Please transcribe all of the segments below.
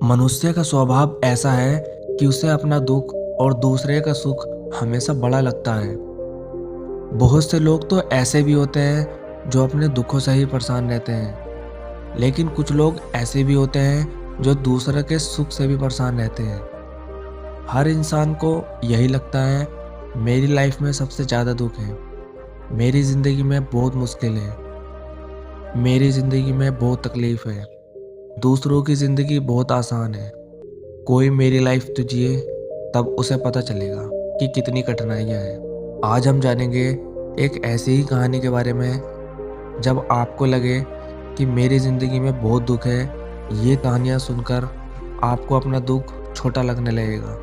मनुष्य का स्वभाव ऐसा है कि उसे अपना दुख और दूसरे का सुख हमेशा बड़ा लगता है। बहुत से लोग तो ऐसे भी होते हैं जो अपने दुखों से ही परेशान रहते हैं, लेकिन कुछ लोग ऐसे भी होते हैं जो दूसरे के सुख से भी परेशान रहते हैं। हर इंसान को यही लगता है, मेरी लाइफ में सबसे ज़्यादा दुख है, मेरी ज़िंदगी में बहुत मुश्किल है, मेरी ज़िंदगी में बहुत तकलीफ़ है, दूसरों की ज़िंदगी बहुत आसान है। कोई मेरी लाइफ तो जिए, तब उसे पता चलेगा कि कितनी कठिनाइयाँ हैं। आज हम जानेंगे एक ऐसी ही कहानी के बारे में जब आपको लगे कि मेरी ज़िंदगी में बहुत दुख है। ये कहानियाँ सुनकर आपको अपना दुख छोटा लगने लगेगा।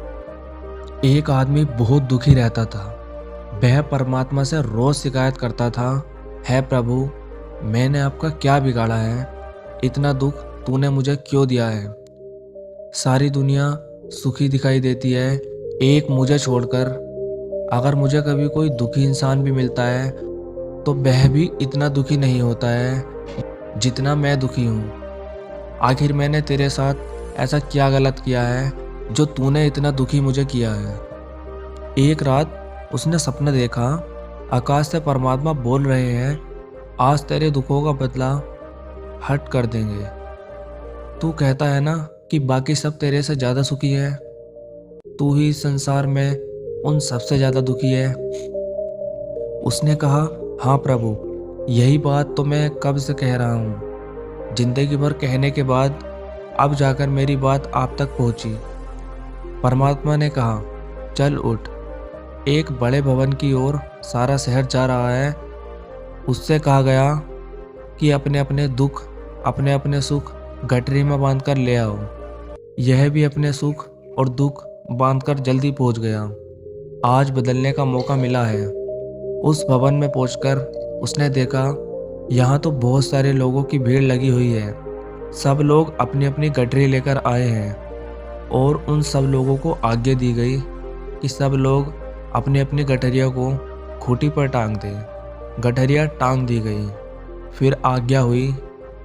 एक आदमी बहुत दुखी रहता था। वह परमात्मा से रोज़ शिकायत करता था, हे प्रभु, मैंने आपका क्या बिगाड़ा है? इतना दुख तूने मुझे क्यों दिया है? सारी दुनिया सुखी दिखाई देती है, एक मुझे छोड़कर। अगर मुझे कभी कोई दुखी इंसान भी मिलता है तो वह भी इतना दुखी नहीं होता है जितना मैं दुखी हूँ। आखिर मैंने तेरे साथ ऐसा क्या गलत किया है जो तूने इतना दुखी मुझे किया है? एक रात उसने सपना देखा, आकाश से परमात्मा बोल रहे हैं, आज तेरे दुखों का बदला हट कर देंगे। तू कहता है ना कि बाकी सब तेरे से ज़्यादा सुखी है, तू ही इस संसार में उन सबसे ज़्यादा दुखी है। उसने कहा, हाँ प्रभु, यही बात तो मैं कब से कह रहा हूँ। जिंदगी भर कहने के बाद अब जाकर मेरी बात आप तक पहुँची। परमात्मा ने कहा, चल उठ। एक बड़े भवन की ओर सारा शहर जा रहा है। उससे कहा गया कि अपने अपने दुख, अपने अपने सुख गठरी में बांधकर ले आओ। यह भी अपने सुख और दुख बांधकर जल्दी पहुंच गया। आज बदलने का मौका मिला है। उस भवन में पहुंचकर उसने देखा, यहाँ तो बहुत सारे लोगों की भीड़ लगी हुई है। सब लोग अपनी अपनी गठरी लेकर आए हैं और उन सब लोगों को आज्ञा दी गई कि सब लोग अपनी अपनी गठरिया को खूंटी पर टांग दें। गठरिया टांग दी गई। फिर आज्ञा हुई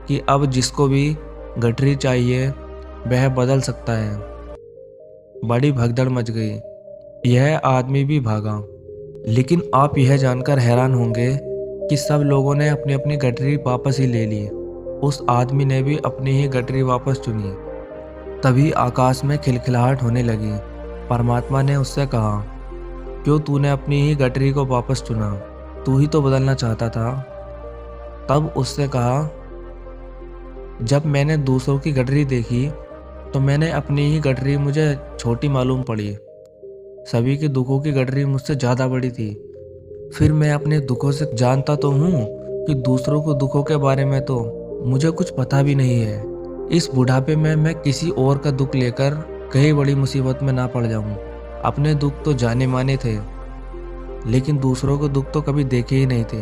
कि अब जिसको भी गठरी चाहिए वह बदल सकता है। बड़ी भगदड़ मच गई। यह आदमी भी भागा। लेकिन आप यह जानकर हैरान होंगे कि सब लोगों ने अपनी अपनी गठरी वापस ही ले ली। उस आदमी ने भी अपनी ही गठरी वापस चुनी। तभी आकाश में खिलखिलाहट होने लगी। परमात्मा ने उससे कहा, क्यों तूने अपनी ही गठरी को वापस चुना? तू ही तो बदलना चाहता था। तब उससे कहा, जब मैंने दूसरों की गठरी देखी तो मैंने अपनी ही गठरी मुझे छोटी मालूम पड़ी। सभी के दुखों की गठरी मुझसे ज़्यादा बड़ी थी। फिर मैं अपने दुखों से जानता तो हूँ कि दूसरों को दुखों के बारे में तो मुझे कुछ पता भी नहीं है। इस बुढ़ापे में मैं किसी और का दुख लेकर कहीं बड़ी मुसीबत में ना पड़ जाऊँ। अपने दुख तो जाने माने थे, लेकिन दूसरों के दुख तो कभी देखे ही नहीं थे।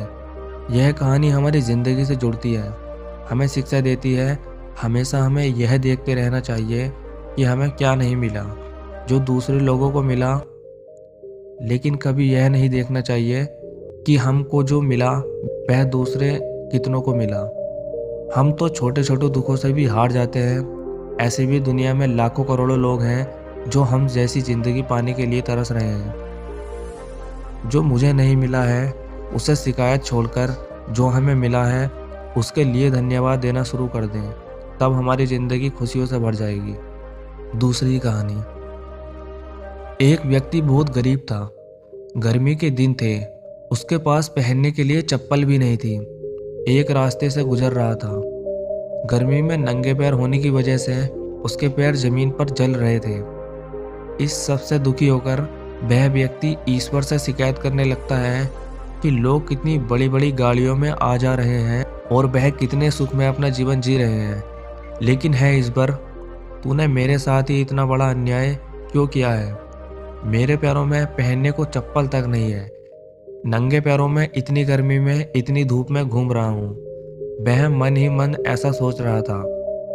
यह कहानी हमारी ज़िंदगी से जुड़ती है, हमें शिक्षा देती है। हमेशा हमें यह देखते रहना चाहिए कि हमें क्या नहीं मिला जो दूसरे लोगों को मिला, लेकिन कभी यह नहीं देखना चाहिए कि हमको जो मिला वह दूसरे कितनों को मिला। हम तो छोटे छोटे दुखों से भी हार जाते हैं। ऐसे भी दुनिया में लाखों करोड़ों लोग हैं जो हम जैसी ज़िंदगी पाने के लिए तरस रहे हैं। जो मुझे नहीं मिला है उसे शिकायत छोड़कर जो हमें मिला है उसके लिए धन्यवाद देना शुरू कर दें, तब हमारी ज़िंदगी खुशियों से भर जाएगी। दूसरी कहानी। एक व्यक्ति बहुत गरीब था। गर्मी के दिन थे। उसके पास पहनने के लिए चप्पल भी नहीं थी। एक रास्ते से गुजर रहा था। गर्मी में नंगे पैर होने की वजह से उसके पैर जमीन पर जल रहे थे। इस सब से दुखी होकर वह व्यक्ति ईश्वर से शिकायत करने लगता है कि लोग कितनी बड़ी बड़ी गाड़ियों में आ जा रहे हैं और वह कितने सुख में अपना जीवन जी रहे हैं, लेकिन है इस बार तूने मेरे साथ ही इतना बड़ा अन्याय क्यों किया है? मेरे पैरों में पहनने को चप्पल तक नहीं है। नंगे पैरों में इतनी गर्मी में इतनी धूप में घूम रहा हूँ। वह मन ही मन ऐसा सोच रहा था।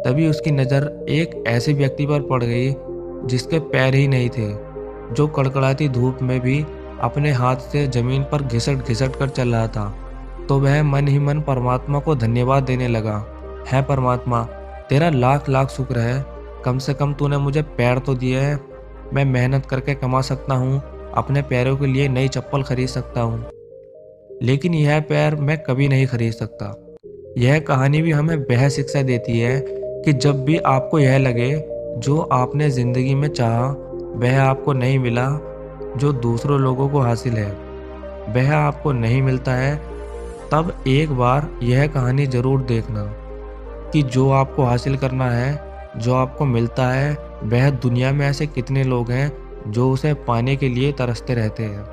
तभी उसकी नज़र एक ऐसे व्यक्ति पर पड़ गई जिसके पैर ही नहीं थे, जो कड़कड़ाती धूप में भी अपने हाथ से जमीन पर घिसट घिसट कर चल रहा था। तो वह मन ही मन परमात्मा को धन्यवाद देने लगा, है परमात्मा, तेरा लाख लाख शुक्र है कम से कम तूने मुझे पैर तो दिए हैं। मैं मेहनत करके कमा सकता हूँ, अपने पैरों के लिए नई चप्पल खरीद सकता हूँ, लेकिन यह पैर मैं कभी नहीं खरीद सकता। यह कहानी भी हमें वह शिक्षा देती है कि जब भी आपको यह लगे जो आपने ज़िंदगी में चाहा वह आपको नहीं मिला, जो दूसरों लोगों को हासिल है वह आपको नहीं मिलता है, तब एक बार यह कहानी ज़रूर देखना कि जो आपको हासिल करना है, जो आपको मिलता है, वह दुनिया में ऐसे कितने लोग हैं जो उसे पाने के लिए तरसते रहते हैं।